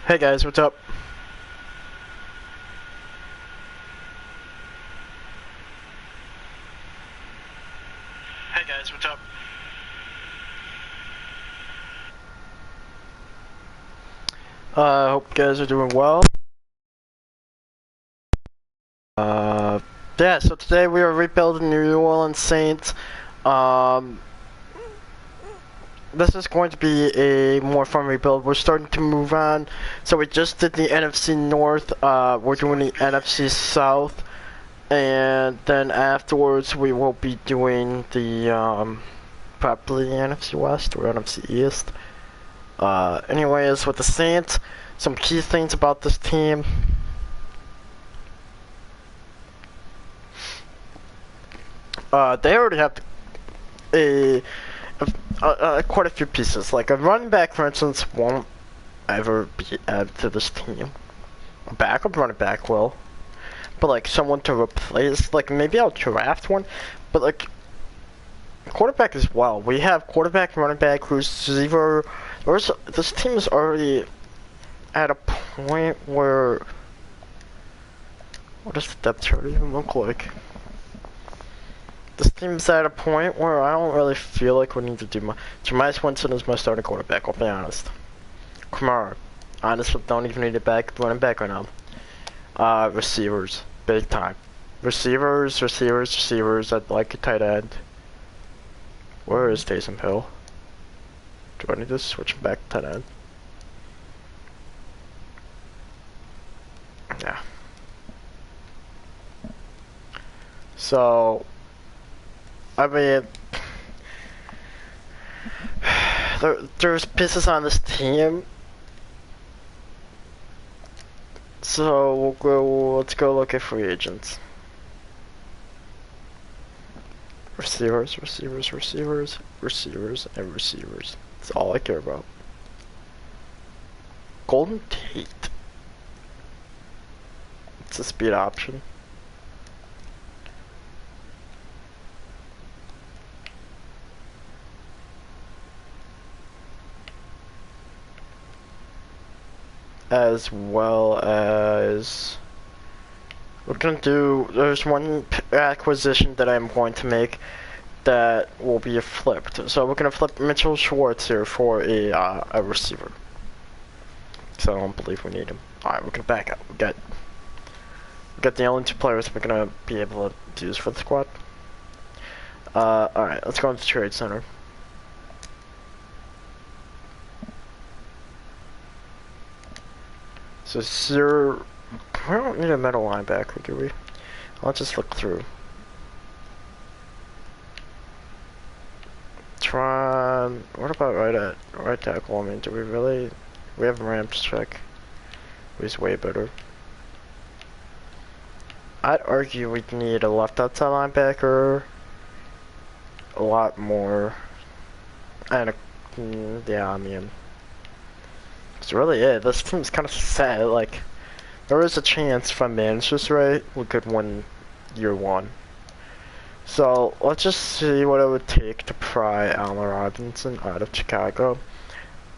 Hey guys, what's up? Hey guys, what's up? Hope you guys are doing well. Yeah, so today we are rebuilding the New Orleans Saints. This is going to be a more fun rebuild. We're starting to move on. So we just did the NFC North. We're doing the NFC South. And then afterwards we will be doing the, probably the NFC West or NFC East. Anyways, with the Saints, some key things about this team. They already have quite a few pieces. Like a running back, for instance, won't ever be added to this team. A backup running back will. But like someone to replace, like maybe I'll draft one. But like quarterback as well. We have quarterback, running back, receiver. This team is already at a point where, what does the depth chart even look like? This team's at a point where I don't really feel like we need to do much. Jameis Winston is my starting quarterback, I'll be honest. Kamara, honestly, don't even need a running back right now. Receivers, big time. Receivers, I'd like a tight end. Where is Taysom Hill? Do I need to switch him back to tight end? Yeah. So, I mean, there's pieces on this team. So let's go look at free agents. Receivers, and receivers. That's all I care about. Golden Tate. It's a speed option. As well as we're gonna do, there's one acquisition that I'm going to make that will be flipped. So we're gonna flip Mitchell Schwartz here for a receiver. So I don't believe we need him. Alright, we're gonna back up. We got the only two players we're gonna be able to use for the squad. Alright, let's go into the trade center. So we don't need a middle linebacker, do we? Let's just look through. What about right tackle? I mean, do we really? We have Ramczyk. He's way better. I'd argue we'd need a left outside linebacker a lot more. And yeah, I mean, it's really it. This team's kind of sad. Like, there is a chance if I manage this right, we could win year one. So let's just see what it would take to pry Allen Robinson out of Chicago.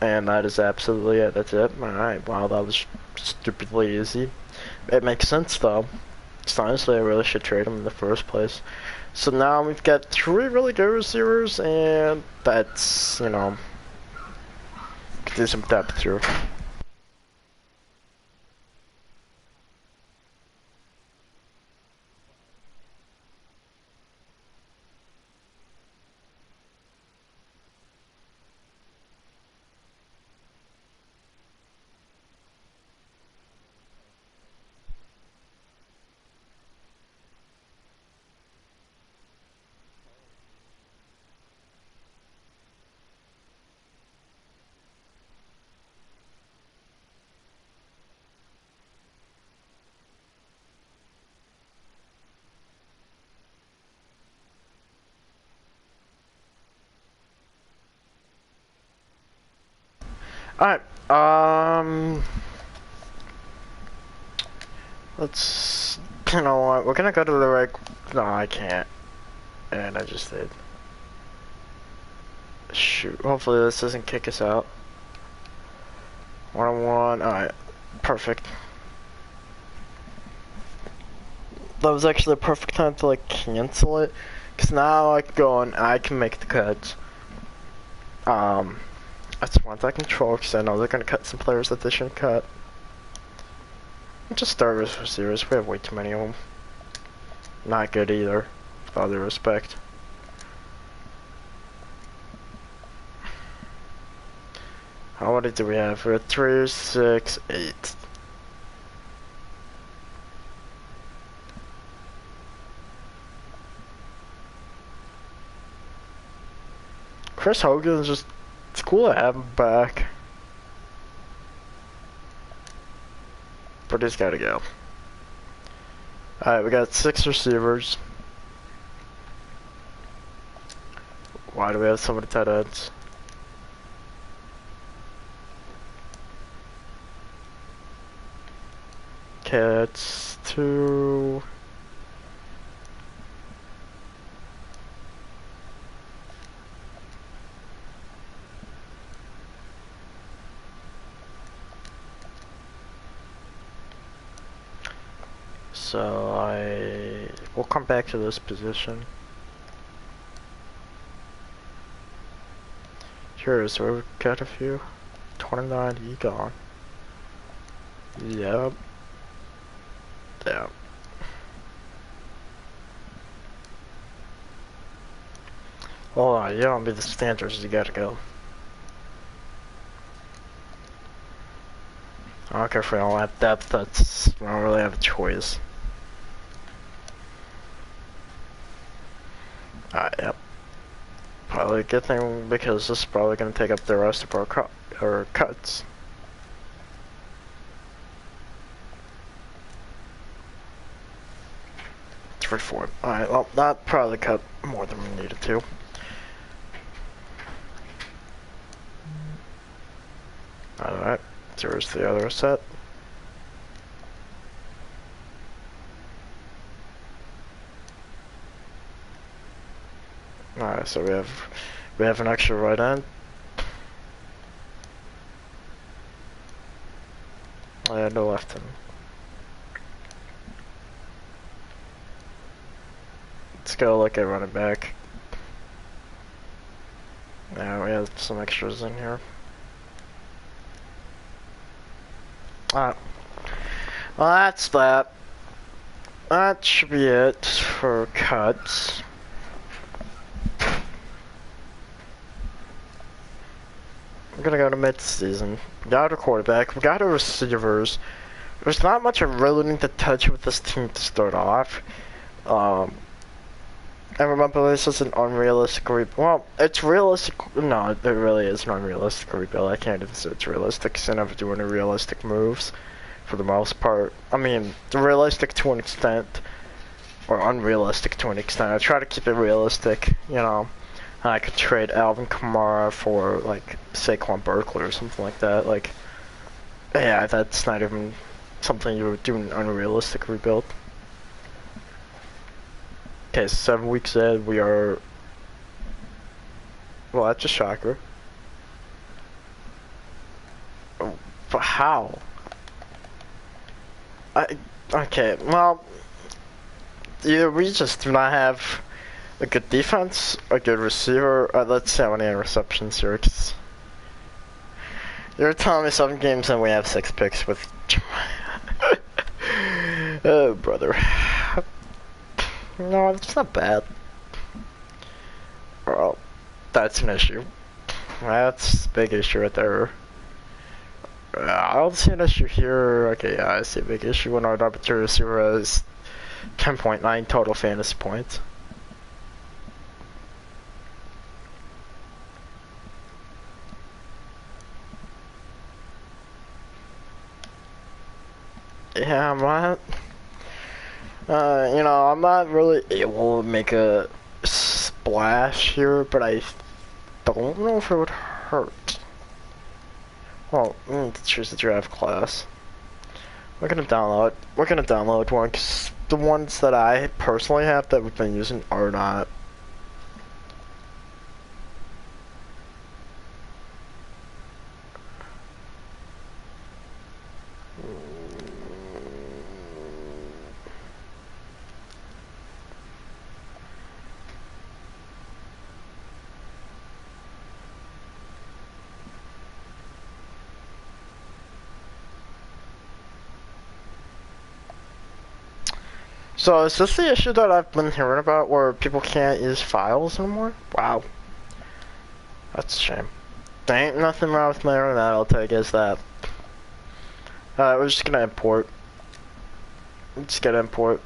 And that is absolutely it. That's it. Alright, wow, that was stupidly easy. It makes sense though. So honestly, I really should trade him in the first place. So now we've got 3 really good receivers, and that's, you know, could do some depth through. Alright, let's, you know what, we're gonna go to the right, no, I can't, and I just did. Shoot, hopefully this doesn't kick us out. 1-on-1. Alright. Perfect. That was actually a perfect time to like cancel it. Cause now I can go and I can make the cuts. That's ones I control because I know they're gonna cut some players that they shouldn't cut. Just start with receivers. We have way too many of them. Not good either, with all due respect. How many do we have? We're 3, 6, 8. Chris Hogan is just, it's cool to have him back. But he's gotta go. Alright, we got 6 receivers. Why do we have so many tight ends? Okay, that's 2. So we'll come back to this position. Sure, so we've got a few. 29, he gone. Yep. Yep. Hold on, you don't be the standards, you gotta go. I don't care if we don't have depth, we don't really have a choice. Yep. Probably a good thing because this is probably going to take up the rest of our cuts. It's reform. Alright, well, that probably cut more than we needed to. Alright, there's the other set. Alright, so we have an extra right end. And a left end. Let's go look at running back. Now we have some extras in here. Alright. Well, that's that. That should be it for cuts. We're gonna go to mid-season. We got a quarterback, we got our receivers. There's not much I really need to touch with this team to start off. And remember, this is an unrealistic rebuild. Well, it's realistic. No, there really is an unrealistic rebuild. I can't even say it's realistic because I never do any realistic moves for the most part. I mean, realistic to an extent, or unrealistic to an extent. I try to keep it realistic, you know. I could trade Alvin Kamara for, like, Saquon Barkley or something like that. Like, yeah, that's not even something you would do an unrealistic rebuild. Okay, 7 weeks in, we are... Well, that's a shocker. But how? Okay, well... Either we just do not have a good defense, a good receiver. Let's see how many interceptions here. Cause you're telling me 7 games and we have 6 picks with... Oh, brother. No, it's not bad. Well, that's an issue. That's a big issue right there. I don't see an issue here. Okay, yeah, I see a big issue when our number 2 receiver has 10.9 total fantasy points. Yeah, I'm not... you know, I'm not really able to make a splash here, but I don't know if it would hurt. Well, we need to choose the draft class. We're gonna download one, because the ones that I personally have that we've been using are not. So is this the issue that I've been hearing about where people can't use files anymore? Wow. That's a shame. There ain't nothing wrong with my internet, I'll take it as that. We're just gonna import. Just gonna import.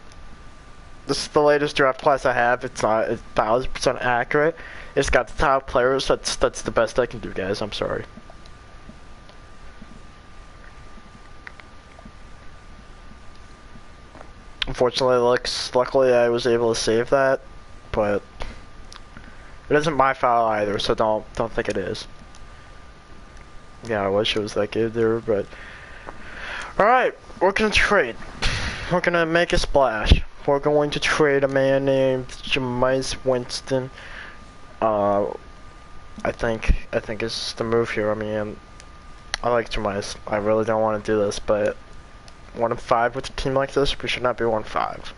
This is the latest draft class I have. It's not 1000% accurate. It's got the top players. That's the best I can do, guys. I'm sorry. Unfortunately, luckily I was able to save that, but it isn't my file either, so don't think it is. Yeah, I wish it was that good there, but all right, we're gonna trade. We're gonna make a splash. We're going to trade a man named Jameis Winston. I think it's the move here. I mean, I like Jameis. I really don't want to do this, but 1-5 with a team like this, we should not be 1-5.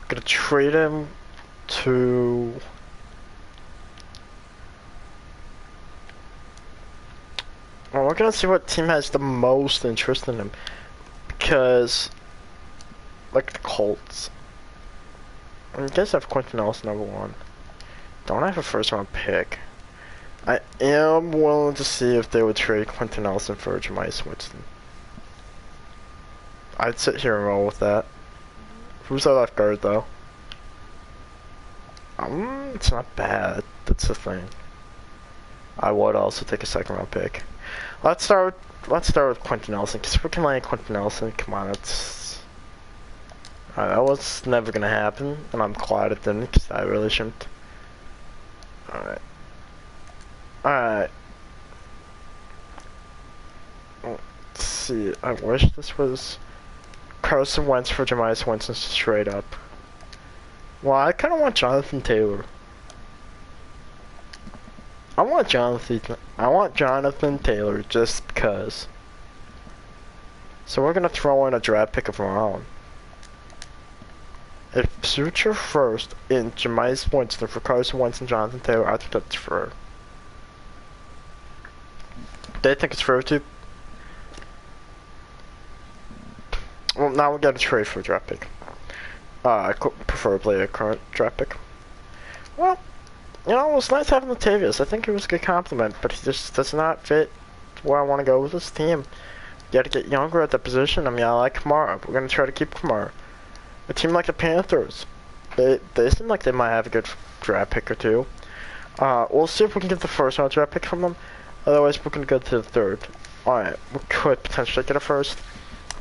Gonna trade him to. Well, we're gonna see what team has the most interest in him, because, like the Colts. I guess I have Quentin Nelson #1. Don't have a first-round pick. I am willing to see if they would trade Quentin Nelson for Jameis Winston. I'd sit here and roll with that. Who's our left guard though? It's not bad. That's the thing. I would also take a second-round pick. Let's start with Quentin Nelson, because if we can land Quentin Nelson, come on, it's that was never gonna happen, and I'm glad it didn't, because I really shouldn't. Alright. Let's see. I wish this was Carson Wentz for Jameis Winston straight up. Well, I kind of want Jonathan Taylor. I want Jonathan Taylor just because. So we're gonna throw in a draft pick of our own. A future first in Jameis Winston for Carson Wentz and Jonathan Taylor. I think that's fair. They think it's fair too. Well, now we got to trade for a draft pick. Preferably a current draft pick. Well, you know, it was nice having Latavius. I think it was a good compliment, but he just does not fit where I want to go with this team. You got to get younger at the position. I mean, I like Kamara. We're going to try to keep Kamara. A team like the Panthers, they seem like they might have a good draft pick or two. We'll see if we can get the first round draft pick from them. Otherwise, we're going to go to the third. Alright, we could potentially get a first.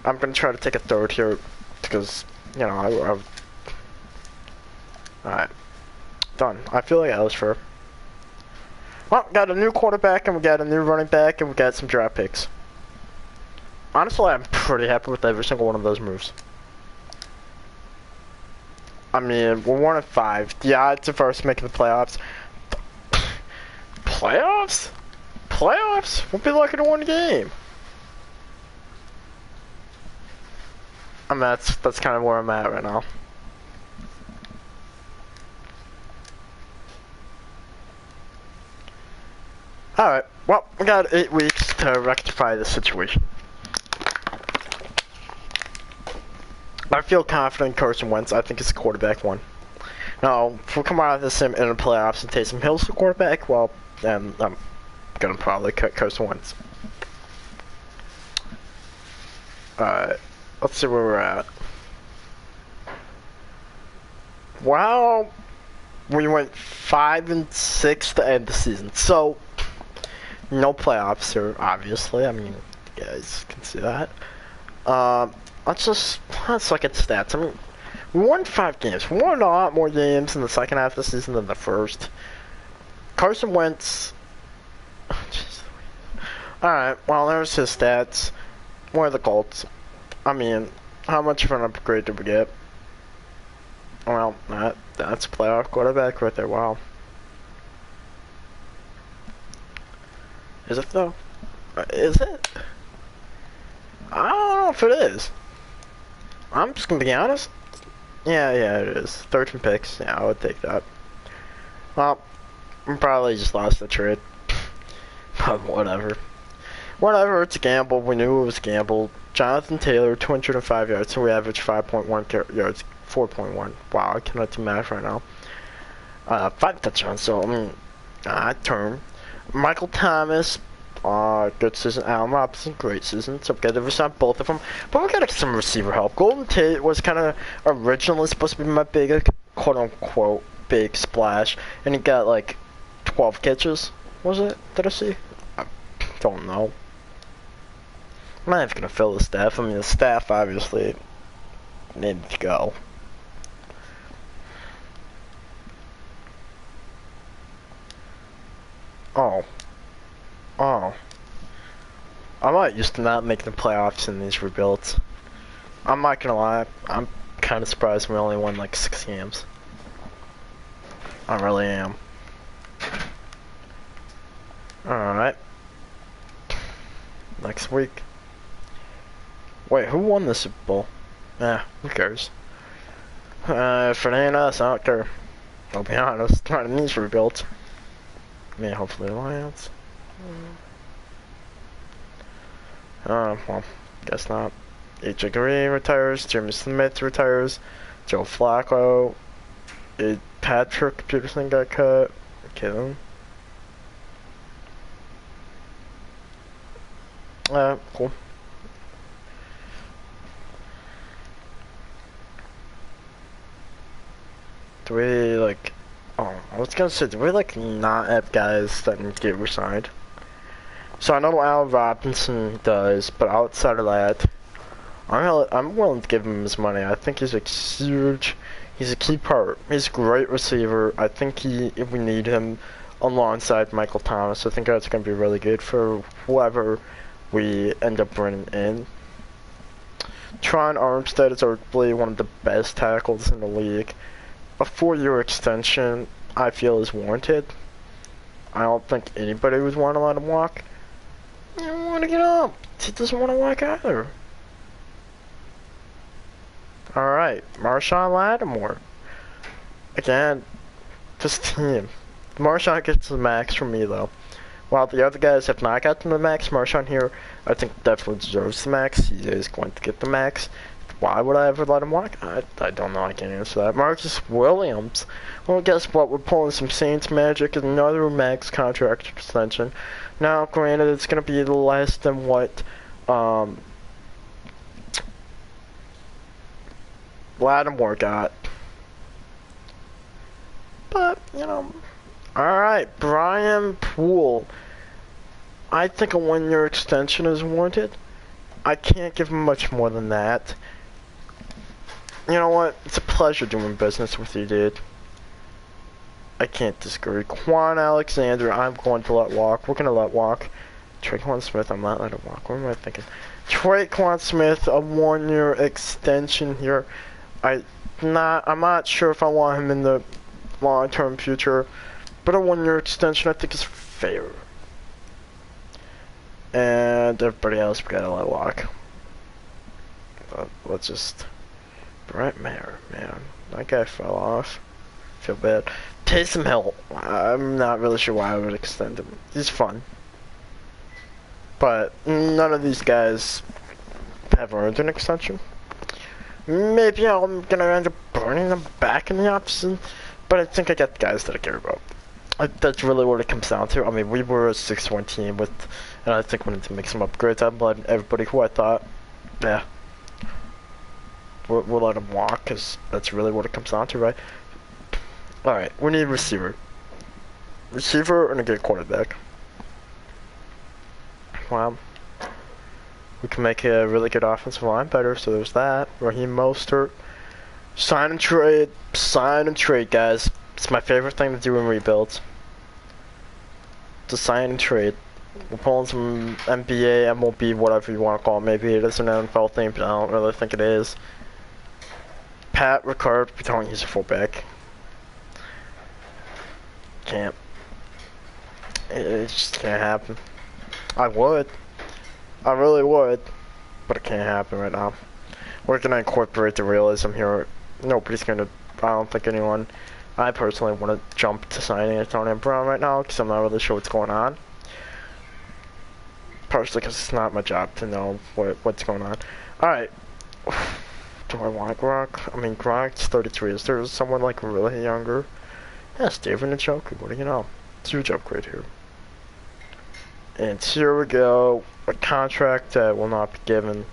I'm going to try to take a third here because, you know, Alright. Done. I feel like that was fair. Well, got a new quarterback, and we got a new running back, and we got some draft picks. Honestly, I'm pretty happy with every single one of those moves. I mean, we're 1-5. The odds of us making the playoffs. Playoffs? Playoffs? We'll be lucky to win a game. I mean, that's kind of where I'm at right now. Alright, well, we got 8 weeks to rectify this situation. I feel confident in Carson Wentz. I think it's a quarterback one. Now, if we come out of this in the playoffs and Taysom Hill's the quarterback, well, then I'm going to probably cut Carson Wentz. Alright, let's see where we're at. Well, we went 5-6 to end the season. So, no playoffs here, obviously. I mean, you guys can see that. Let's look at stats. I mean, we won 5 games. We won a lot more games in the second half of the season than the first. Carson Wentz. Alright, well, there's his stats. Where are the Colts? I mean, how much of an upgrade did we get? Well, that's a playoff quarterback right there. Wow. Is it though? Is it? I don't know if it is. I'm just gonna be honest. Yeah, it is. 13 picks. Yeah, I would take that. Well, we probably just lost the trade. But whatever. Whatever, it's a gamble. We knew it was a gamble. Jonathan Taylor, 205 yards, so we averaged 5.1 yards, 4.1. Wow, I cannot do math right now. 5 touchdowns, so, I mean, term. Michael Thomas, good season. Allen Robinson, great season. So we got to resign both of them. But we got to get some receiver help. Golden Tate was kind of originally supposed to be my big, quote-unquote, big splash. And he got, like, 12 catches. Was it? Did I see? I don't know. I'm not even going to fill the staff. I mean, the staff, obviously, needed to go. Oh. I might used to not make the playoffs in these rebuilds. I'm not gonna lie, I'm kind of surprised we only won like 6 games. I really am. Alright. Next week. Wait, who won the Super Bowl? Who cares? If it ain't us, I don't care. I'll be honest, not in these rebuilds. I mean, hopefully the Lions. Well, guess not. AJ Green retires, Jimmy Smith retires, Joe Flacco, Patrick Peterson got cut. Okay then. Cool. Do we, like, I was gonna say, do we, like, not have guys that need to get resigned? So I know Allen Robinson does, but outside of that, I'm willing to give him his money. I think he's huge. He's a key part. He's a great receiver. I think if we need him alongside Michael Thomas, I think that's going to be really good for whoever we end up bringing in. Tron Armstead is arguably one of the best tackles in the league. A 4-year extension, I feel, is warranted. I don't think anybody would want to let him walk. He don't want to get up. He doesn't want to walk either. Alright, Marshawn Lattimore. Again, this team. Marshawn gets the max from me, though. While the other guys have not gotten the max, Marshawn here, I think, definitely deserves the max. He is going to get the max. Why would I ever let him walk? I don't know. I can't answer that. Marcus Williams. Well, guess what? We're pulling some Saints magic. Another max contract extension. Now, granted, it's going to be less than what Lattimore got. But, you know. Alright, Brian Poole. I think a 1-year extension is warranted. I can't give him much more than that. You know what? It's a pleasure doing business with you, dude. I can't disagree. Quan Alexander, I'm going to let walk. We're going to let walk. Traquan Smith, I'm not letting walk. What am I thinking? Traquan Smith, a 1-year extension here. I'm not sure if I want him in the long-term future, but a 1-year extension I think is fair. And everybody else, we gotta let walk. Let's just... Brent Mayer, man. That guy fell off. Feel bad. Taysom Hill. I'm not really sure why I would extend him. He's fun. But none of these guys have earned an extension. Maybe I'm gonna end up burning them back in the offseason, but I think I got the guys that I care about. That's really what it comes down to. I mean, we were a 6-1 team and I think we need to make some upgrades. I'm letting everybody who I thought, yeah, we'll let them walk, because that's really what it comes down to, right? Alright, we need a receiver. Receiver and a good quarterback. Well, we can make a really good offensive line better, so there's that. Raheem Mostert. Sign and trade. Sign and trade, guys. It's my favorite thing to do in rebuilds. To sign and trade. We're pulling some NBA, MLB, whatever you want to call it. Maybe it is an NFL thing, but I don't really think it is. Pat Ricard, we don't use a fullback. Can't. It just can't happen. I would. I really would. But it can't happen right now. We're gonna incorporate the realism here. Nobody's gonna... I don't think anyone... I personally want to jump to signing Antonio Brown right now because I'm not really sure what's going on. partially because it's not my job to know what's going on. Alright. Do I want Gronk? I mean, Gronk's 33. Is there someone like really younger? Yeah, Steven Njoku. What do you know? It's a huge upgrade here. And here we go. A contract that will not be given.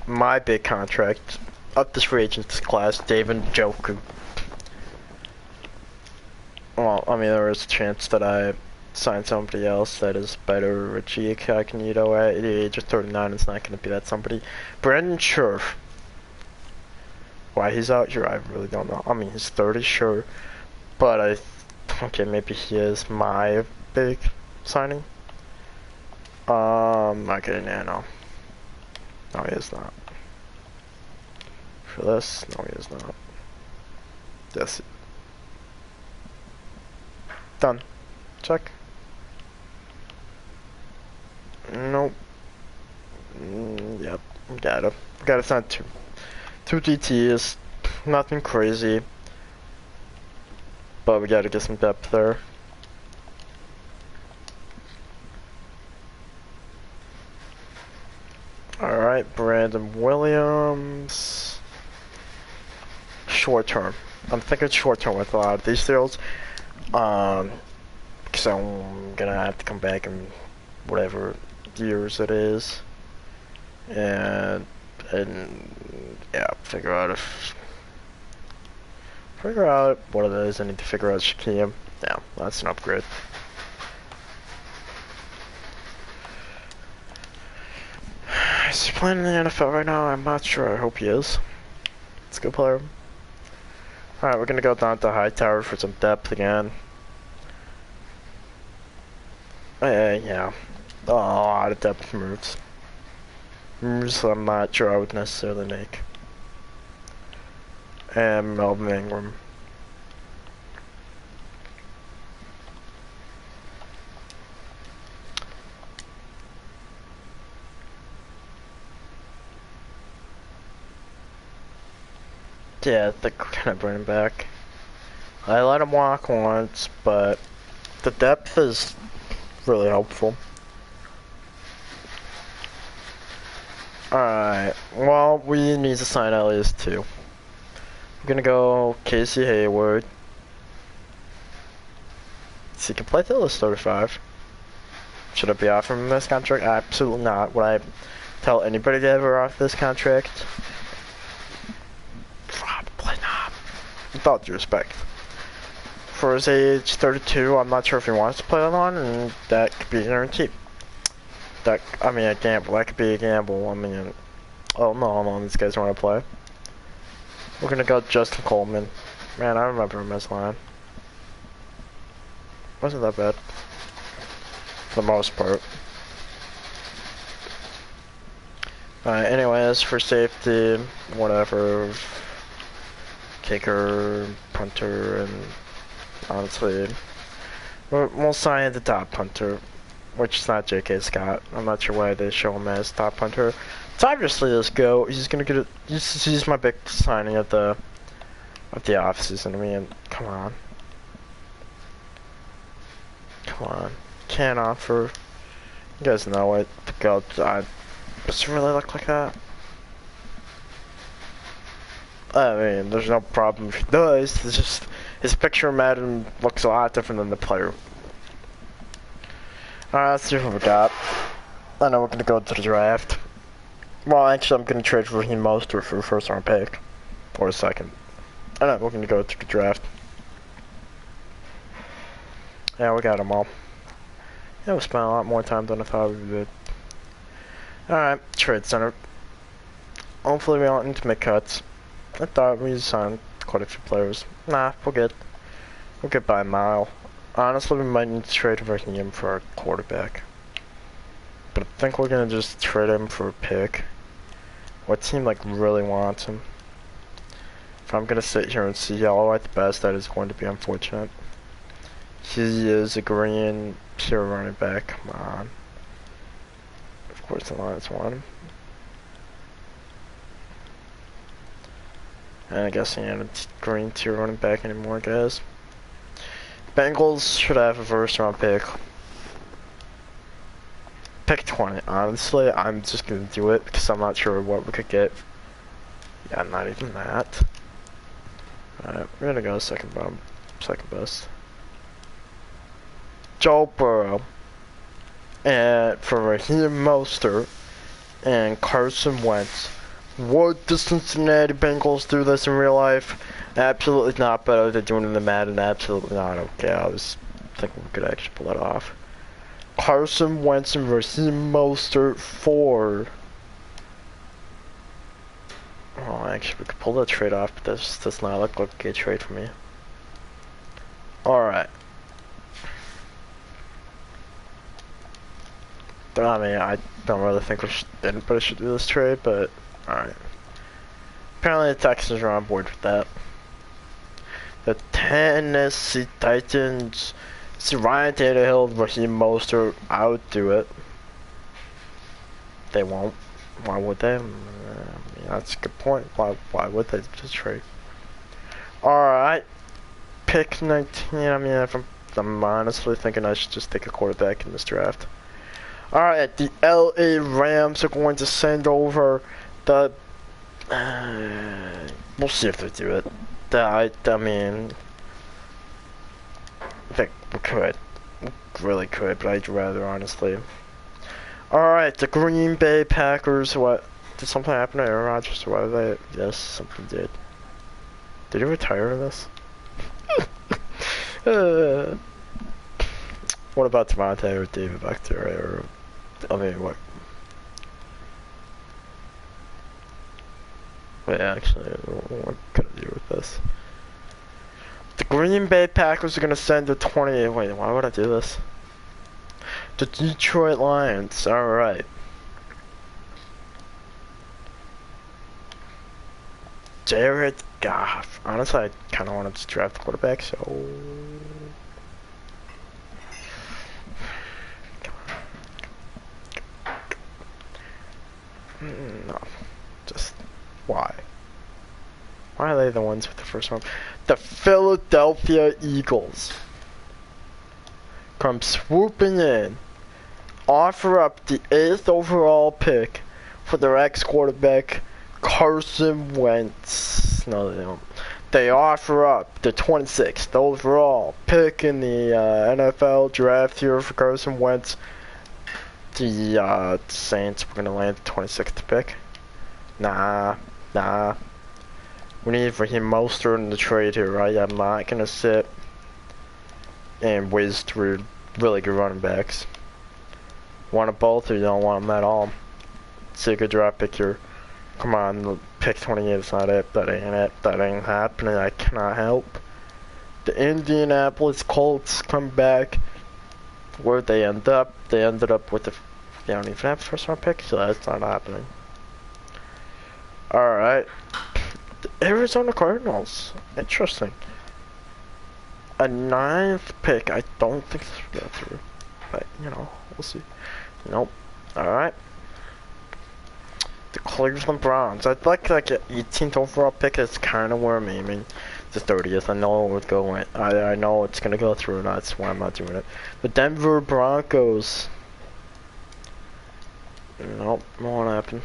My big contract of this free agents class, David Njoku. Well, I mean, there is a chance that I sign somebody else that is better. Richie Incognito at the age of 39 is not going to be that somebody. Brandon Scherf. Why he's out here, I really don't know. I mean, he's 30, sure. But okay, maybe he is my big signing. Okay, no. No, he is not. For this, no, he is not. Yes. Done. Check. Nope. Yep. Gotta sign two. Two GTs. Nothing crazy. But we gotta get some depth there. Alright, Brandon Williams. Short term. I'm thinking short term with a lot of these deals. Because I'm gonna have to come back in whatever years it is. And yeah, figure out what it is. I need to figure out Shaquem. Yeah, that's an upgrade. Is he playing in the NFL right now? I'm not sure. I hope he is. It's a good player. Alright, we're gonna go down to Hightower for some depth again. Yeah. A lot of depth moves. Moves I'm not sure I would necessarily make. And Melvin Ingram. Yeah, I think we're gonna bring him back. I let him walk once, but the depth is really helpful. Alright, well, we need to sign at least two. I'm gonna go Casey Hayward. So he can play till he's 35. Should I be offering him this contract? Absolutely not. Would I tell anybody to ever offer this contract? Probably not. With all due respect. For his age, 32, I'm not sure if he wants to play on, and that could be a guarantee. I mean, a gamble. That could be a gamble. I mean, oh no, these guys want to play. We're gonna go Justin Coleman. Man, I remember him as line. Wasn't that bad. For the most part. Anyways, for safety, whatever. Kicker, punter, and honestly, we'll sign the top punter, which is not J.K. Scott. I'm not sure why they show him as top punter. It's obviously this go. He's gonna get it. He's my big signing of the offseason. I mean, come on. Can't offer. You guys know it. The go. Does it really look like that? I mean, there's no problem if he does. It's just his picture of Madden looks a lot different than the player. Alright, let's see what we got. I know we're gonna go to the draft. Well, actually, I'm gonna trade for Raheem Mostert for a first round pick. Or a second. I know, we're gonna go to the draft. Yeah, we got them all. Yeah, we spent a lot more time than I thought we would. Alright, trade center. Hopefully we don't need to make cuts. I thought we signed quite a few players. Nah, we'll get by a mile. Honestly, we might need to trade Raheem for our quarterback. But I think we're gonna just trade him for a pick. What team like really wants him? If I'm gonna sit here and see yellow at the best, that is going to be unfortunate. He is a green pure running back. Come on. Of course the Lions want him. And I guess he ain't a green tier running back anymore, guys. Bengals should have a first round pick. pick 20. Honestly, I'm just gonna do it because I'm not sure what we could get. Yeah, not even that. Alright, we're gonna go second best. Joe Burrow. And for Raheem Mostert and Carson Wentz. Would the Cincinnati Bengals do this in real life? Absolutely not, but they're doing it in the Madden. Absolutely not. Okay, I was thinking we could actually pull that off. Carson Wentz and Raheem Mostert for... Oh, actually, we could pull that trade off, but this does not look like a good trade for me. Alright. I mean, I don't really think anybody should do this trade, but alright. Apparently the Texans are on board with that. The Tennessee Titans. See, Ryan Tannehill, Raheem Mostert, I would do it. They won't. Why would they? I mean, that's a good point. Why would they just trade? Alright. Pick 19. I mean, if I'm honestly thinking I should just take a quarterback in this draft. Alright, the LA Rams are going to send over the... we'll see if they do it. I mean... I think we could. We really could, but I'd rather, honestly. Alright, the Green Bay Packers, what? Did something happen to Aaron Rodgers? Why did they? Yes, something did. Did he retire in this? What about Devontae or David back there? Or, I mean, what? Wait, actually, what could I do with this? The Green Bay Packers are going to send the 28. Wait, why would I do this? The Detroit Lions. Alright. Jared Goff. Honestly, I kind of wanted to draft the quarterback, so... No. Just... Why? Why are they the ones with the first one? The Philadelphia Eagles come swooping in, offer up the 8th overall pick for their ex-quarterback, Carson Wentz. No, they don't. They offer up the 26th overall pick in the NFL draft here for Carson Wentz. The Saints were going to land the 26th pick. Nah. We need Raheem Mostert in the trade here, right? I'm not going to sit and waste 3 really good running backs. Want them both or you don't want them at all? See a good draft pick here. Come on, pick 28 is not it. That ain't it. That ain't happening. I cannot help. The Indianapolis Colts come back. Where'd they end up? They ended up with they don't even have a first round pick, so that's not happening. Alright. The Arizona Cardinals. Interesting. A 9th pick. I don't think this will go through. But, you know, we'll see. Nope. Alright. The Cleveland Browns. I'd like an 18th overall pick. That's kind of where I'm aiming. The 30th. I know it would go in. I know it's going to go through, and that's why I'm not doing it. The Denver Broncos. Nope. Won't happen.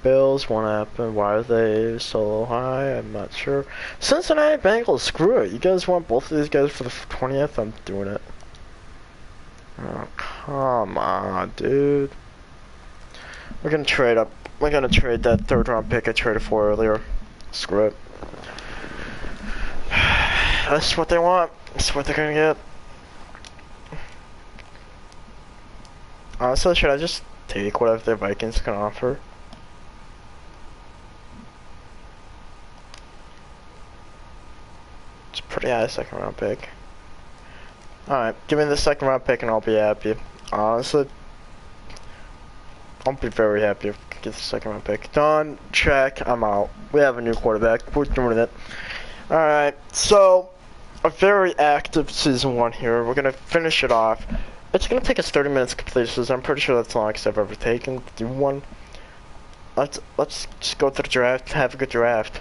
Bills won't happen. Why are they so high? I'm not sure. Cincinnati Bengals. Screw it. You guys want both of these guys for the 20th? I'm doing it. Oh, come on, dude. We're gonna trade up. We're gonna trade that 3rd round pick I traded for earlier. Screw it. That's what they want. That's what they're gonna get. Honestly, should I just take whatever the Vikings can offer? It's a pretty high 2nd round pick. Alright, give me the 2nd round pick and I'll be happy. Honestly, I'll be very happy if we get the 2nd round pick. Done. Check. I'm out. We have a new quarterback. We're doing it. Alright, so a very active season 1 here. We're gonna finish it off. It's gonna take us 30 minutes to complete this. I'm pretty sure that's the longest I've ever taken to do one. Let's just go through the draft. Have a good draft.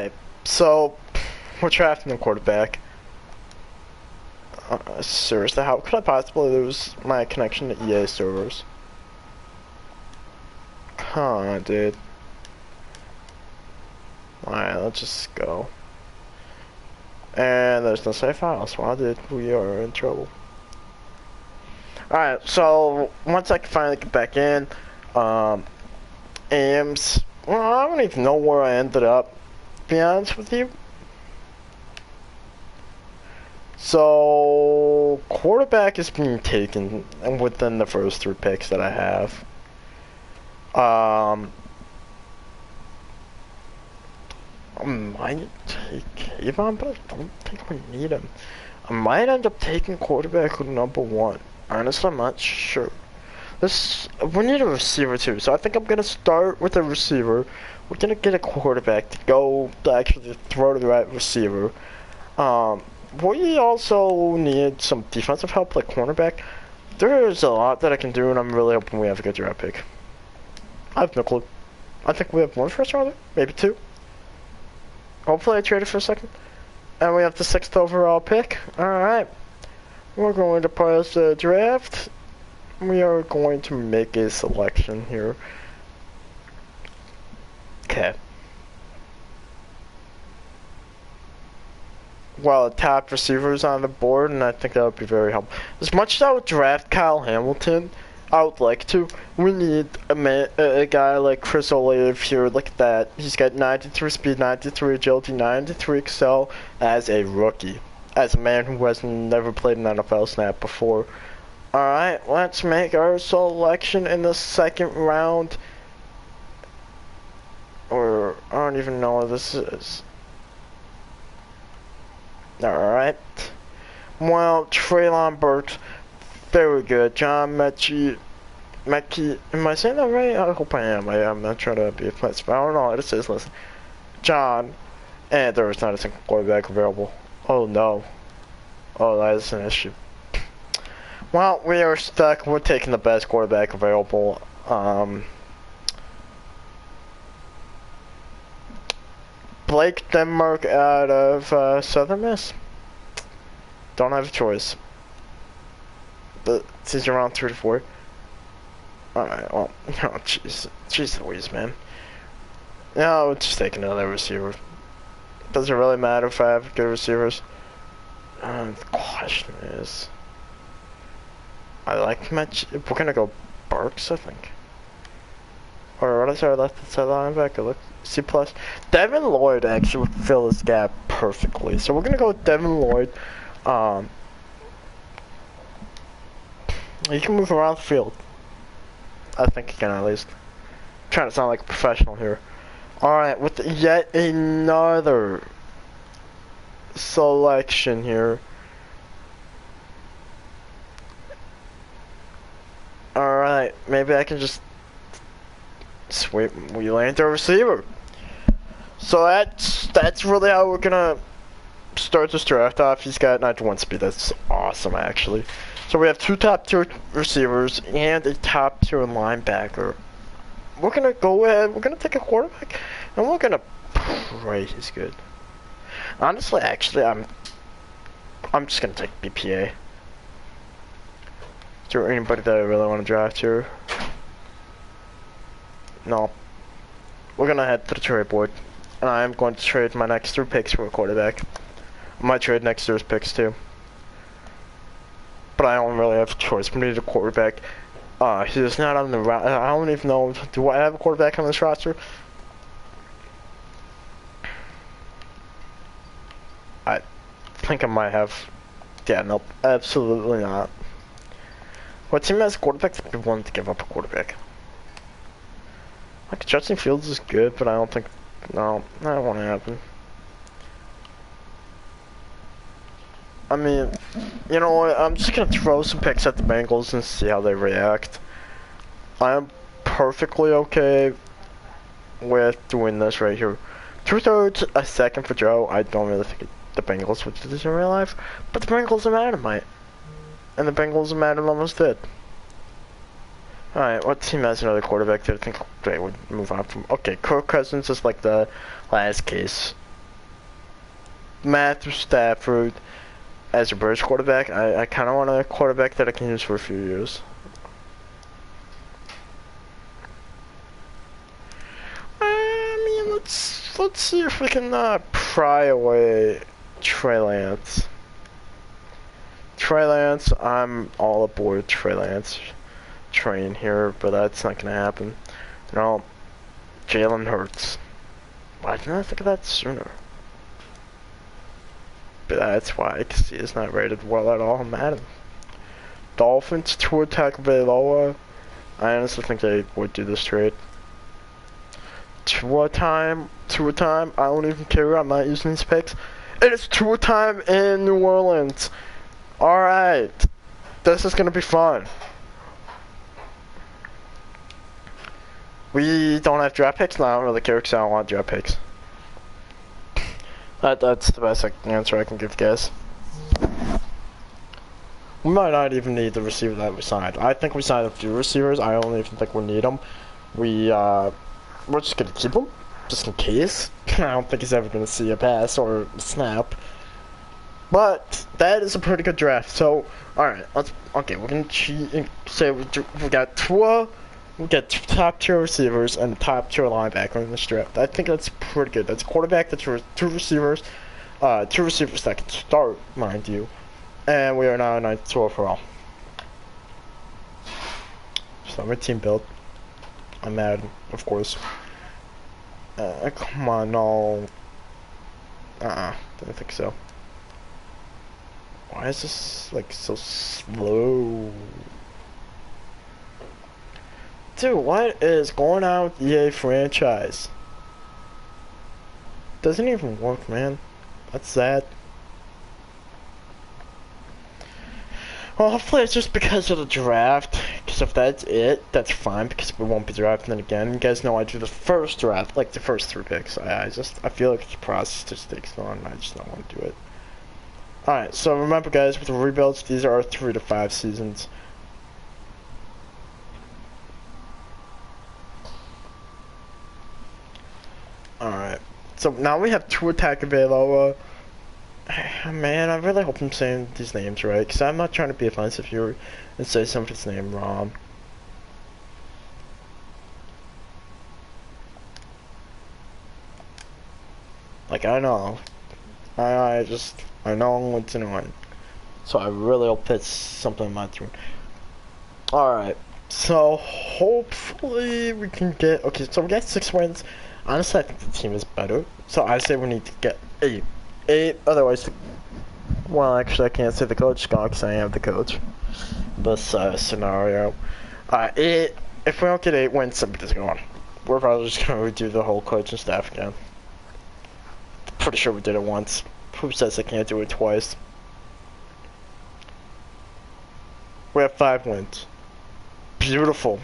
Alright, so we're drafting a quarterback. Seriously, how could I possibly lose my connection to EA servers? Come on, dude. Alright, let's just go. And there's no save files. Wow, dude, we are in trouble. Alright, so once I can finally get back in, Ames, well, I don't even know where I ended up, to be honest with you. So, quarterback is being taken within the first 3 picks that I have. I might take Avon, but I don't think we need him. I might end up taking quarterback with #1. Honestly, I'm not sure. We need a receiver too, so I think I'm gonna start with a receiver. We're gonna get a quarterback to go to actually throw to the right receiver. We also need some defensive help, like cornerback. There's a lot that I can do, and I'm really hoping we have a good draft pick. I have no clue. I think we have 1 first rounder, maybe 2. Hopefully I traded for a second. And we have the 6th overall pick. Alright. We're going to pause the draft. We are going to make a selection here. Okay. Well, the top receivers on the board, and I think that would be very helpful. As much as I would draft Kyle Hamilton, I would like to. We need a guy like Chris Olave here. Look at that. He's got 93 speed, 93 agility, 93 excel as a rookie. As a man who has never played an NFL snap before. Alright, let's make our selection in the 2nd round. Or, I don't even know what this is. Alright. Well, Treylon Burks, very good. John Mechie, am I saying that right? I hope I am. I'm not trying to be offensive. I don't know how to say this. Listen. John, and there is not a single quarterback available. Oh no. Oh, that is an issue. Well, we are stuck. We're taking the best quarterback available. Blake Denmark out of Southern Miss. Don't have a choice. But since you're around 3 to 4. Alright, well, oh jeez. Jeez Louise, man. No, just take another receiver. Does it really matter if I have good receivers? The question is, I like match. We're gonna go Barks, I think. Or what is our left side linebacker? Look, C+. Devin Lloyd actually would fill this gap perfectly. So we're gonna go with Devin Lloyd. He can move around the field. I think he can at least. I'm trying to sound like a professional here. Alright, with yet another selection here. Alright, maybe I can just sweep. We land a receiver. So that's really how we're gonna start this draft off. He's got 91 speed. That's awesome, actually. So we have 2 top-tier receivers and a top-tier linebacker. We're gonna go ahead. We're gonna take a quarterback, and we're gonna pray he's good. Honestly, actually, I'm just gonna take BPA. Is there anybody that I really want to draft here? No. We're gonna head to the trade board, and I am going to trade my next 3 picks for a quarterback. I might trade next year's picks too, but I don't really have a choice. We need a quarterback. He's not on the roster. I don't even know. Do I have a quarterback on this roster? I think I might have. Yeah, nope. Absolutely not. What team has a quarterback that would want to give up a quarterback? Like, Justin Fields is good, but I don't think. No, that won't happen. I mean, you know what? I'm just gonna throw some picks at the Bengals and see how they react. I am perfectly okay with doing this right here. 2/3 a second for Joe. I don't really think the Bengals would do this in real life, but the Bengals and Madden might. And the Bengals and Madden almost did. Alright, what team has another quarterback that I think they would move on from? Okay, Kirk Cousins is like the last case. Matthew Stafford as a British quarterback. I kind of want a quarterback that I can use for a few years. I mean, let's see if we can pry away Trey Lance. Trey Lance, I'm all aboard Trey Lance train here, but that's not gonna happen. No, Jalen Hurts. Why didn't I think of that sooner? But that's why, because he is not rated well at all in Madden. Dolphins, Tua Tagovailoa. I honestly think they would do this trade. Tua time. I don't even care. I'm not using these picks. It is Tua time in New Orleans. Alright. This is gonna be fun. We don't have draft picks? No, I don't really care because I don't want draft picks. That's the best answer I can give, guys. We might not even need the receiver that we signed. I think we signed a few receivers. I don't even think we need them. We're just gonna keep him, just in case. I don't think he's ever gonna see a pass or a snap. But that is a pretty good draft. So, alright, we're gonna cheat and say we got Tua, we got top tier receivers and top tier linebacker in this draft. I think that's pretty good. That's a quarterback, that's two receivers that can start, mind you. And we are now 92 overall. So my team build. I'm Madden, of course. Come on, no. Didn't think so. Why is this, like, so slow? Dude, what is going on with the EA franchise? Doesn't even work, man. That's sad. Well, hopefully it's just because of the draft. Because if that's it, that's fine. Because we won't be drafting it again. You guys know I do the first draft, like the first 3 picks. I feel like the process just takes long. I just don't want to do it. Alright, so remember, guys, with the rebuilds, these are 3 to 5 seasons. Alright, so now we have Tua Tagovailoa. Man, I really hope I'm saying these names right, because I'm not trying to be offensive here and say somebody's name wrong. Like, I know. I know what's annoying. So I really hope it's something I'm not doing. Alright, so hopefully we can get... Okay, so we got 6 wins. Honestly, I think the team is better. So I say we need to get 8. 8, otherwise... Well, actually, I can't say the coach gone because I am the coach. This scenario. 8. If we don't get 8 wins, somebody's gone. We're probably just going to redo the whole coaching staff again. Pretty sure we did it once. Who says I can't do it twice? We have 5 wins. Beautiful.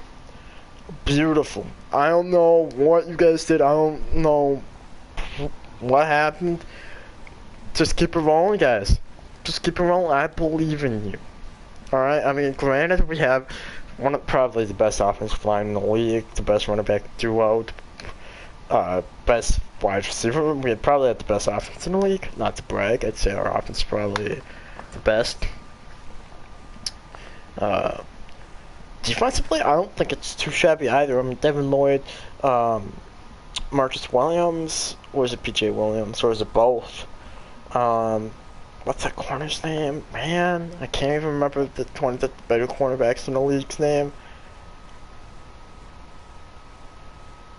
Beautiful. I don't know what you guys did. I don't know what happened. Just keep it rolling, guys. Just keep it rolling. I believe in you. Alright? I mean, granted, we have one of probably the best offensive line in the league, the best running back duo, best wide receiver. We had probably had the best offense in the league. Not to brag, I'd say our offense is probably the best. Defensively, I don't think it's too shabby either. I mean, Devin Lloyd, Marcus Williams, or is it PJ Williams, or is it both? What's that corner's name? Man, I can't even remember the better cornerbacks in the league's name.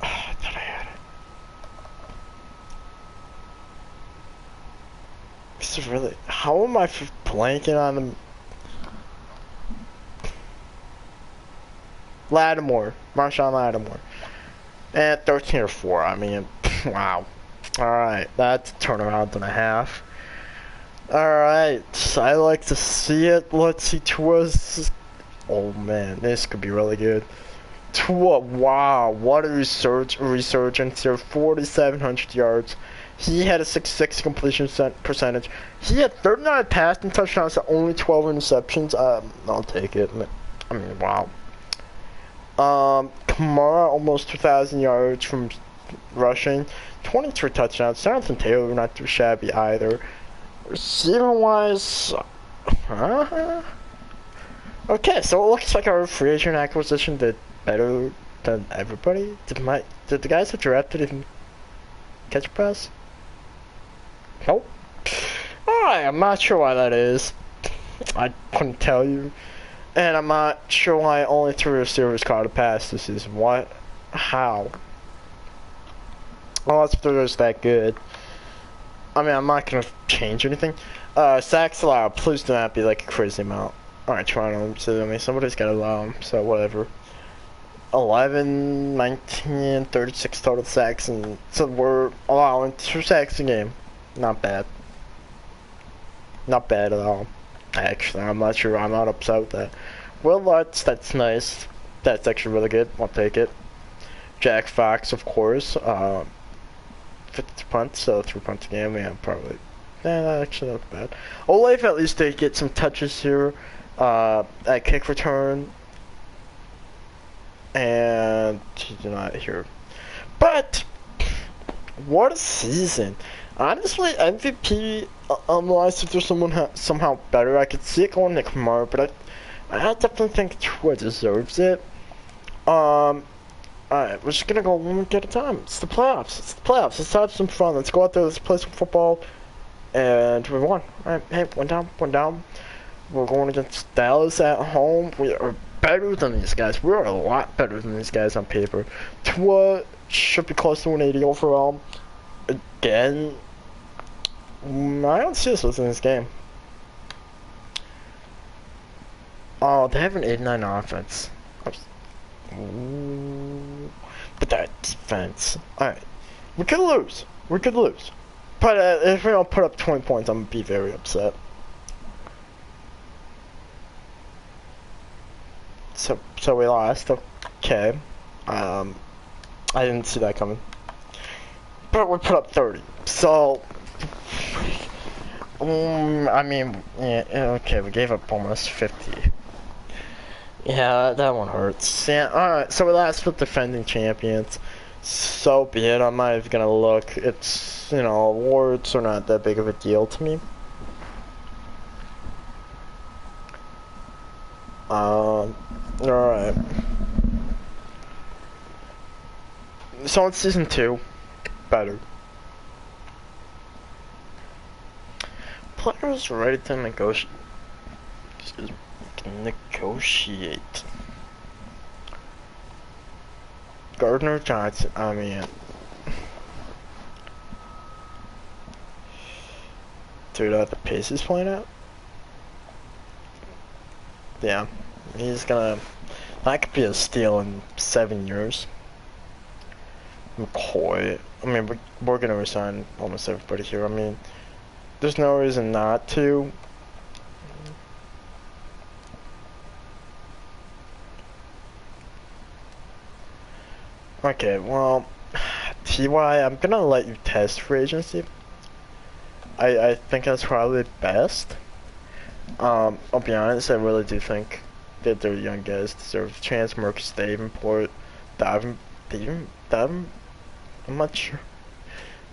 I thought I had it. This is really... How am I blanking on them? Lattimore. Marshawn Lattimore. And 13 or 4. I mean, wow. Alright, that's a turnaround and a half. Alright, I like to see it. Let's see Tua's... Oh man, this could be really good. Tua, wow, what a resurgence here. 4,700 yards. He had a 66 completion percentage. He had 39 passing touchdowns and only 12 interceptions. I'll take it. I mean, wow. Kamara, almost 2,000 yards from rushing, 23 touchdowns. Jonathan Taylor, not too shabby either. Receiving-wise, okay, so it looks like our free agent acquisition did better than everybody. Did the guys that drafted even catch a pass? Nope. Alright, I'm not sure why that is. I couldn't tell you. And I'm not sure why only 3 receivers caught a pass this season. What? How? Well, that's they're just that good. I mean, I'm not gonna change anything. Sacks allowed. Please do not be like a crazy amount. Alright, Toronto. So, I mean, somebody's gotta allow them. So, whatever. 11, 19, 36 total sacks. And so we're allowing 2 sacks a game. Not bad. Not bad at all. Actually, I'm not sure. I'm not upset with that. Will Lutz, that's nice. That's actually really good. I'll take it. Jack Fox, of course. 50 punts, so 3 punts a game. Yeah, probably. Yeah, actually not bad. Olave, at least they get some touches here. At kick return. And he's not here. But, what a season. Honestly, MVP, unless if there's someone somehow better, I could see it going to Kamara, but I definitely think Tua deserves it. Alright, we're just gonna go one week at a time. It's the playoffs. It's the playoffs. Let's have some fun. Let's go out there, let's play some football. And we won. Alright, hey, one down. We're going against Dallas at home. We are better than these guys. We're a lot better than these guys on paper. Tua should be close to 180 overall. Again, I don't see us losing this game. Oh, they have an 89 offense. Ooh, but that defense. Alright. We could lose. But if we don't put up 20 points, I'm going to be very upset. So we lost. Okay. I didn't see that coming. But we put up 30. So, I mean, yeah, okay, we gave up almost 50. Yeah, that one hurts. Yeah, alright, so we lost with defending champions. So be it, I'm not even gonna look. It's, you know, awards are not that big of a deal to me. Alright. So in season 2, better. Players ready to negotiate. Gardner Johnson, I mean, dude, at the pace he's playing at? Yeah, he's gonna, that could be a steal in 7 years. McCoy, I mean, we're gonna resign almost everybody here. I mean, there's no reason not to. Okay, well, TY, I'm gonna let you test free agency. I think that's probably best. I'll be honest, I really do think that their young guys deserve a chance. Marcus Davenport, Davin, I'm not sure.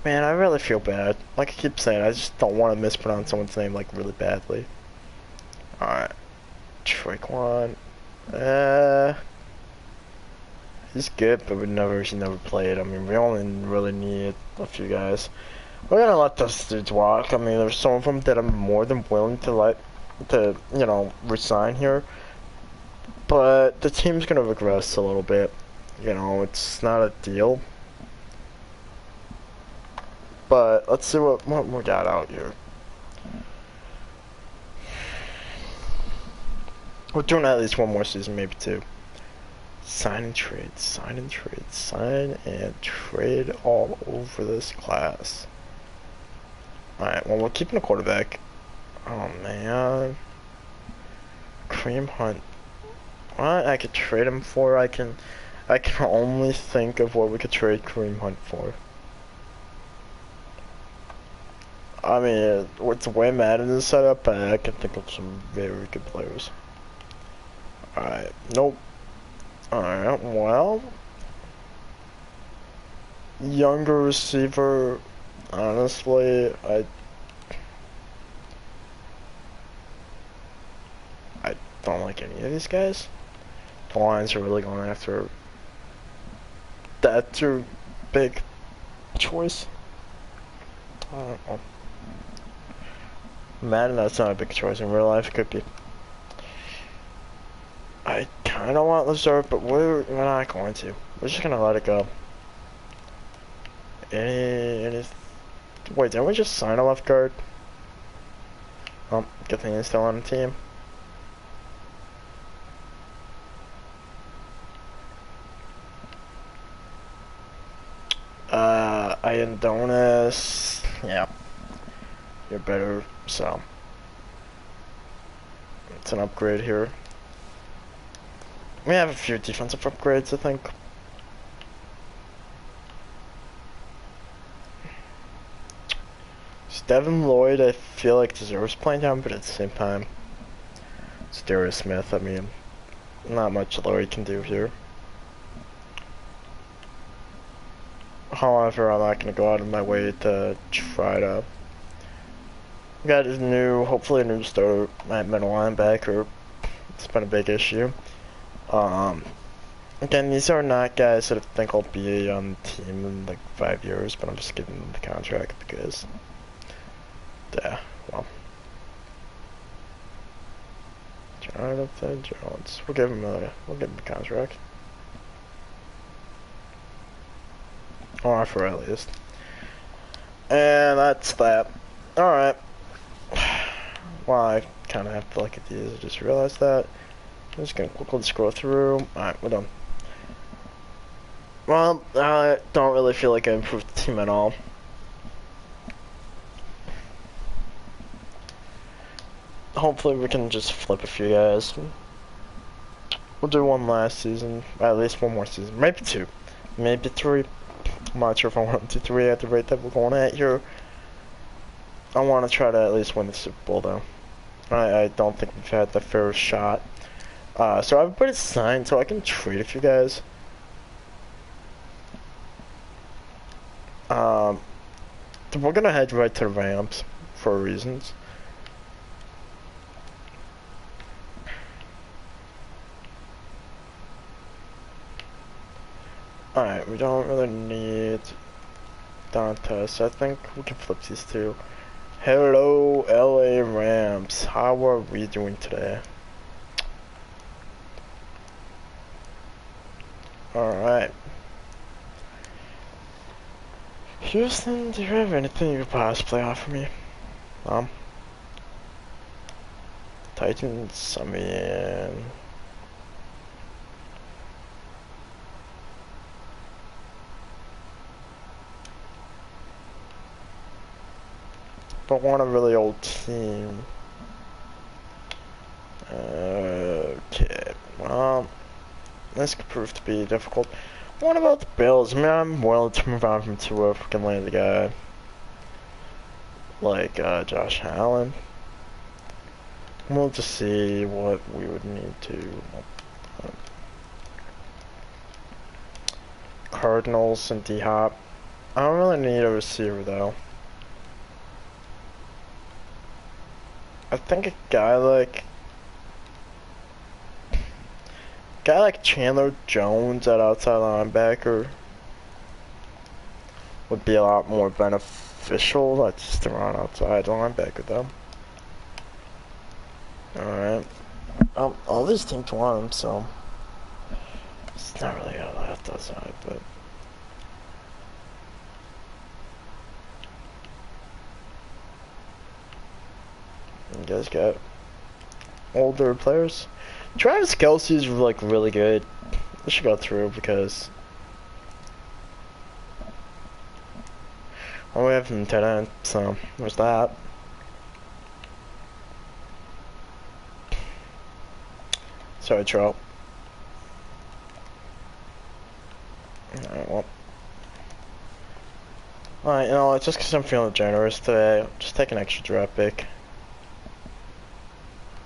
Man, I really feel bad. Like I keep saying, I just don't want to mispronounce someone's name like really badly. Alright. Traquan. He's good, but he never played. I mean, we only really need a few guys. We're gonna let those dudes walk. I mean, there's some of them that I'm more than willing to you know, resign here. But the team's gonna regress a little bit. You know, it's not a deal. But let's see what we got out here. We're doing at least one more season, maybe 2. Sign and trade all over this class. Alright, well, we're keeping a quarterback. Oh, man. Kareem Hunt. What I could trade him for? I can only think of what we could trade Kareem Hunt for. I mean, with the way Madden is set up, I can think of some very good players. Alright, nope. Alright, well. younger receiver, honestly, I don't like any of these guys. The Lions are really going after that's your big choice. I don't know. Madden, that's not a big choice. In real life, it could be. I kind of want Lazard, but we're not going to. We're just gonna let it go. Wait, didn't we just sign a left guard? Oh, good thing he's still on the team. Iondonis. Yeah. You're better, so. It's an upgrade here. We have a few defensive upgrades, I think. Devin Lloyd, I feel like deserves playing time, but at the same time, it's Darius Smith. I mean, not much Lloyd can do here. However, I'm not going to go out of my way to try to get a new, hopefully a new starter at middle linebacker. It's been a big issue. Again, these are not guys that I think I'll be on the team in like 5 years, but I'm just giving them the contract because, yeah, well. Jonathan Jones, we'll give him a contract. Offer at least. And that's that. Alright. Well, I kind of have to look at these. I just realized that. I'm just going to quickly scroll through. Alright, we're done. Well, I don't really feel like I improved the team at all. Hopefully we can just flip a few guys. We'll do one last season. At least one more season. Maybe two. Maybe three. I'm not sure if I want to do three at the rate that we're going at here. I want to try to at least win the Super Bowl, though. I don't think we've had the fairest shot. So I've put it signed so I can trade a few guys. We're going to head right to the Rams for reasons. Alright, we don't really need Dantes. I think we can flip these two. Hello, LA Rams. How are we doing today? Alright. Houston, do you have anything you could possibly offer me? Titans, I mean... But want a really old team. Okay, well, this could prove to be difficult. What about the Bills? I mean, I'm willing to move on from Tua if we can land a guy like Josh Allen. We'll just see what we would need to. Cardinals and D-Hop. I don't really need a receiver though. I think a guy like Chandler Jones at outside linebacker would be a lot more beneficial. That's just around outside linebacker though. Alright. All these teams want him, so it's not really a left outside, but you guys got older players. Travis Kelce's like really good. I should go through because we have him tight end, so there's that. Sorry, Trout. Alright, well. Alright, you know what, just because I'm feeling generous today, I'll just take an extra draft pick.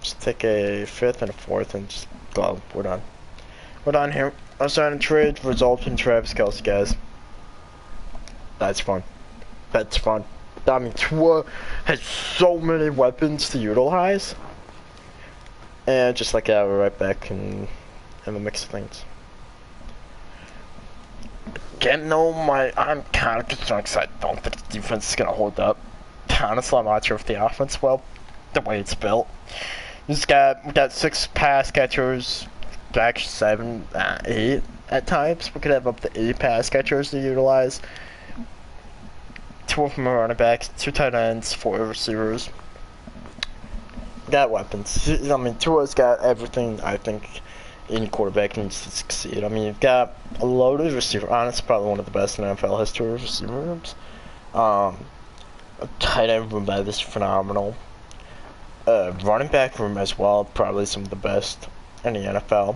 Just take a 5th and a 4th and just go. We're done. We're done here. I'm signing trade. Result in Travis Kelce, guys. That's fun. That's fun. I mean, Tua has so many weapons to utilize. And just like that, we're right back in the mix of things. Again, though, I'm kind of concerned because I don't think the defense is going to hold up. Honestly, I'm not sure if the offense will, the way it's built. We got 6 pass catchers, actually 7, 8 at times. We could have up to 8 pass catchers to utilize. 2 of them are running backs, 2 tight ends, 4 receivers. Got weapons. I mean, Tua's got everything I think any quarterback needs to succeed. I mean, you've got a loaded receiver. Honestly, probably one of the best in NFL history of receiver rooms. A tight end room that is phenomenal. Running back room as well, probably some of the best in the NFL.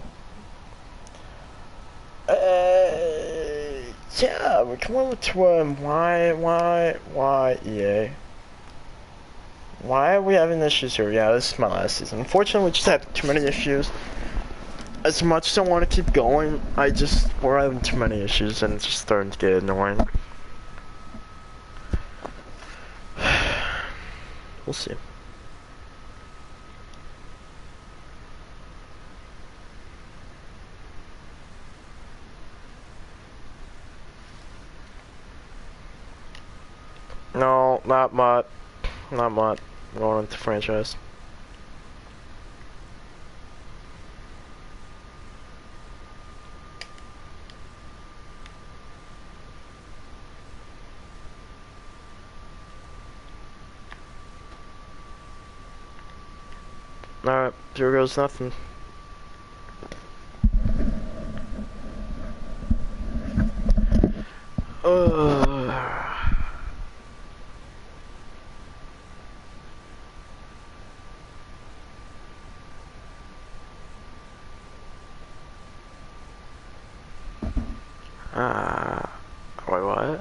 Yeah, we come over to why EA? Why are we having issues here? Yeah, this is my last season. Unfortunately, we just have too many issues. As much as I want to keep going, we're having too many issues and it's just starting to get annoying. We'll see. No, not much. Not much. Going into franchise. Alright, here goes nothing. Wait, what?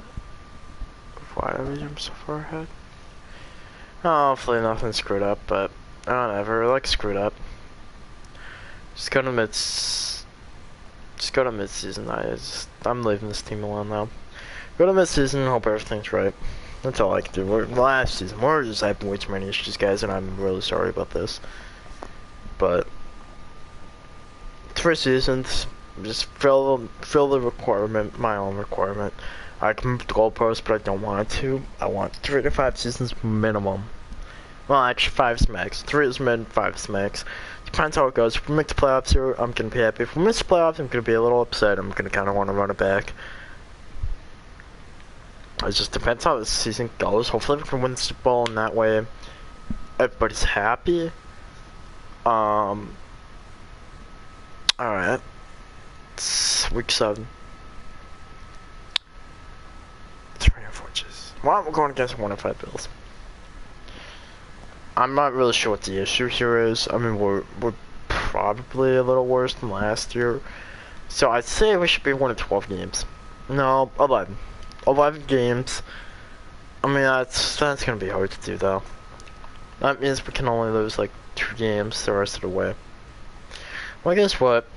Why did we jump so far ahead? Oh, hopefully nothing screwed up, but I don't ever like screwed up. Just go to mid-season. I'm leaving this team alone now. Go to mid-season, hope everything's right. That's all I can do. Last season, we're just having way too many issues, guys, and I'm really sorry about this. But 3 seasons, just fill the requirement, my own requirement. I can move the goalpost, but I don't want to. I want 3 to 5 seasons minimum. Well, actually, 5's max. 3 is min, 5's max. Depends how it goes. If we make the playoffs here, I'm gonna be happy. If we miss the playoffs, I'm gonna be a little upset. I'm gonna kind of want to run it back. It just depends how this season goes. Hopefully, we can win the Super Bowl, and that way, everybody's happy. Alright. It's week 7. 3 and 4 G's. Well, we're going against 1-5 Bills. I'm not really sure what the issue here is. I mean, we're probably a little worse than last year. So I'd say we should be winning 12 games. No, 11. 11 games. I mean, that's gonna be hard to do, though. That means we can only lose, like, 2 games the rest of the way. Well, guess what?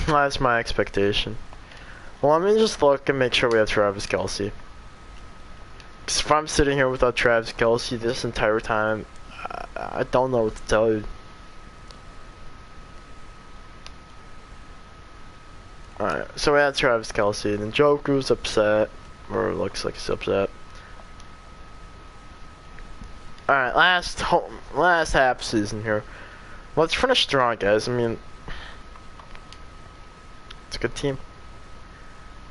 That's my expectation. Well, let me just look and make sure we have Travis Kelce. Because if I'm sitting here without Travis Kelce this entire time, I don't know what to tell you. Alright, so we had Travis Kelce, and Njoku's upset, or looks like he's upset. Alright, last half season here. Let's finish strong, guys. I mean, it's a good team.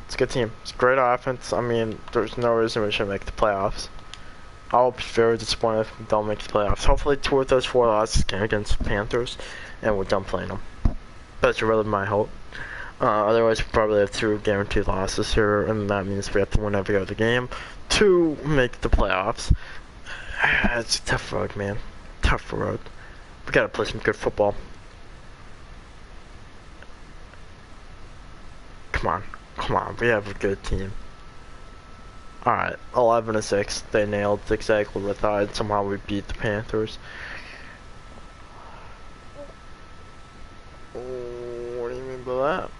It's a good team. It's a great offense. I mean, there's no reason we shouldn't make the playoffs. I'll be very disappointed if we don't make the playoffs. Hopefully 2 of those 4 losses came against the Panthers, and we're done playing them. That's really my hope. Otherwise, we probably have 2 guaranteed losses here, and that means we have to win every other game to make the playoffs. It's a tough road, man. Tough road. We gotta play some good football. Come on. Come on. We have a good team. Alright, 11-6. They nailed exactly what I thought. Somehow we beat the Panthers. What do you mean by that?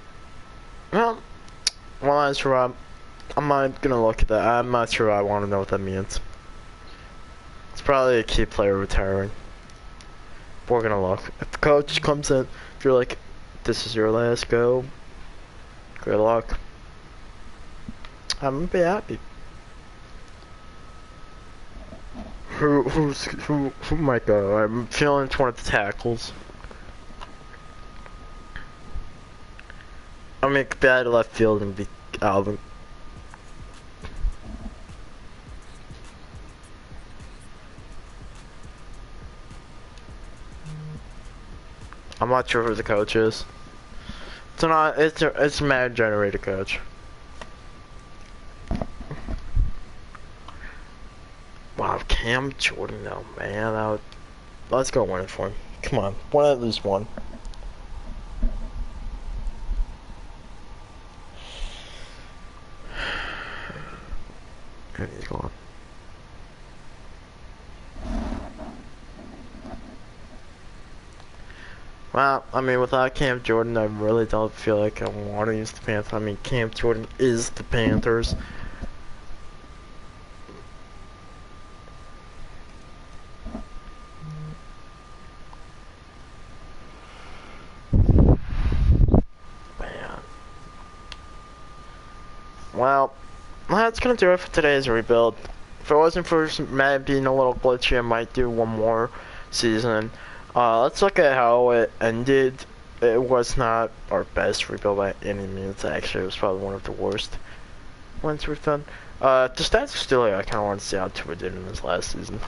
Well, one last Rob. I'm not gonna look at that. I'm not sure I want to know what that means. It's probably a key player retiring. But we're gonna look. If the coach comes in, if you're like, this is your last go, good luck. I'm gonna be happy. Who might go? I'm feeling it's one of the tackles. I mean, bad left field and be Alvin. I'm not sure who the coach is. It's a Madden generated coach. Wow, Cam Jordan though, man. Let's go win it for him. Come on, win at least one. He's gone. Well, I mean, without Cam Jordan, I really don't feel like I want to use the Panthers. I mean, Cam Jordan is the Panthers. Man. Well, that's gonna do it for today's rebuild. If it wasn't for Madden being a little glitchy, I might do one more season. Let's look at how it ended. It was not our best rebuild by any means. Actually, it was probably one of the worst ones we've done. The stats are still here. I kind of want to see how Tua did in his last season.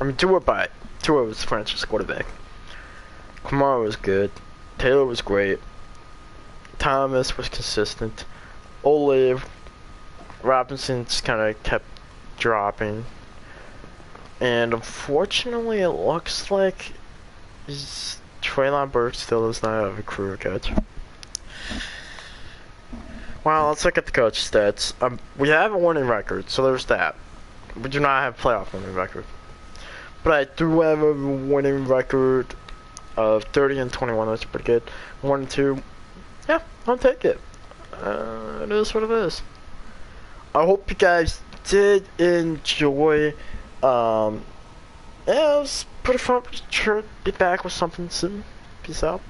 I mean, Tua was Francis quarterback. Kamara was good. Taylor was great. Thomas was consistent. Olive, Robinson just kind of kept dropping. And unfortunately, it looks like Traylon Burks still does not have a career coach. Well, let's look at the coach stats. We have a winning record, so there's that. We do not have a playoff winning record. But I do have a winning record of 30-21. That's pretty good. 1-2. Yeah, I'll take it. It is what it is. I hope you guys did enjoy. Yeah, it was pretty fun. Sure, be back with something soon. Peace out.